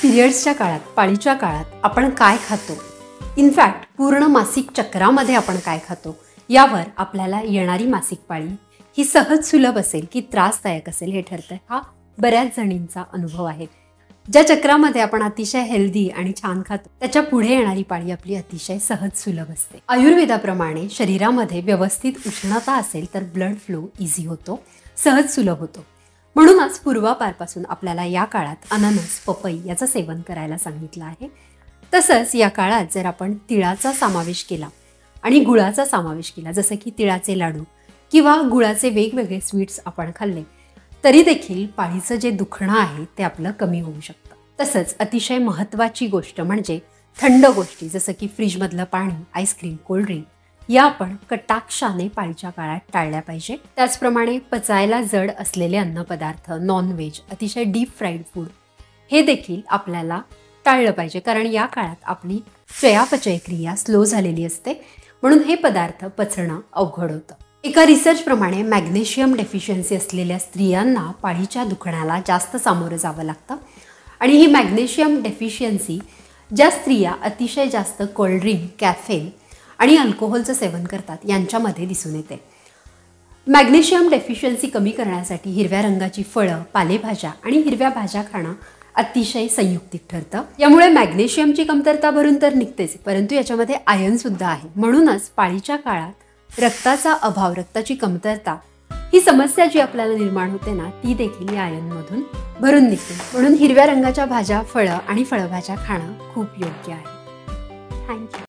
पिरियड्सच्या काळात, पाळीच्या काळात आपण काय खातो, इनफॅक्ट पूर्ण मासिक चक्रामध्ये आपण काय खातो, यावर आपल्याला येणारी मासिक पाळी ही सहज सुलभ असेल की त्रासदायक असेल हे ठरतंय. हा बऱ्याच जणींचा अनुभव आहे. ज्या चक्रामध्ये आपण अतिशय हेल्दी आणि छान खातो त्याच्या पुढे येणारी पाळी आपली अतिशय सहज सुलभ असते. आयुर्वेदाप्रमाणे शरीरामध्ये व्यवस्थित उष्णता असेल तर ब्लड फ्लो इझी होतो, सहज सुलभ होतो. म्हणूनच पूर्वापारपासून आपल्याला या काळात अननस, पपई याचं सेवन करायला सांगितलं आहे. तसंच या काळात जर आपण तिळाचा समावेश केला आणि गुळाचा समावेश केला, जसं की तिळाचे लाडू किंवा गुळाचे वेगवेगळे स्वीट्स आपण खाल्ले, तरी देखील पाळीचं जे दुखणं आहे ते आपलं कमी होऊ शकतं. तसंच अतिशय महत्त्वाची गोष्ट म्हणजे थंड गोष्टी जसं की फ्रीजमधलं पाणी, आईस्क्रीम, कोल्ड्रिंक या आपण कटाक्षाने पाळीच्या काळात टाळल्या पाहिजे. त्याचप्रमाणे पचायला जड असलेले अन्नपदार्थ, नॉनव्हेज, अतिशय डीप फ्राईड फूड हे देखील आपल्याला टाळलं पाहिजे, कारण या काळात आपली चयापचय क्रिया स्लो झालेली असते, म्हणून हे पदार्थ पचणं अवघड होतं. एका रिसर्चप्रमाणे मॅग्नेशियम डेफिशियन्सी असलेल्या स्त्रियांना पाळीच्या दुखण्याला जास्त सामोरं जावं लागतं. आणि ही मॅग्नेशियम डेफिशियन्सी ज्या स्त्रिया अतिशय जास्त कोल्ड्रिंक, कॅफेन आणि अल्कोहोलचं सेवन करतात यांच्यामध्ये दिसून येते. मॅग्नेशियम डेफिशियन्सी कमी करण्यासाठी हिरव्या रंगाची फळं, पालेभाज्या आणि हिरव्या भाज्या खाणं अतिशय संयुक्तिक ठरतं. यामुळे मॅग्नेशियमची कमतरता भरून तर निघतेच, परंतु याच्यामध्ये आयर्न सुद्धा आहे. म्हणूनच पाळीच्या काळात रक्ताचा अभाव, रक्ताची कमतरता ही समस्या जी आपल्याला निर्माण होते ना, ती देखील या आयर्नमधून भरून निघते. म्हणून हिरव्या रंगाच्या भाज्या, फळं आणि फळभाज्या खाणं खूप योग्य आहे. थँक्यू.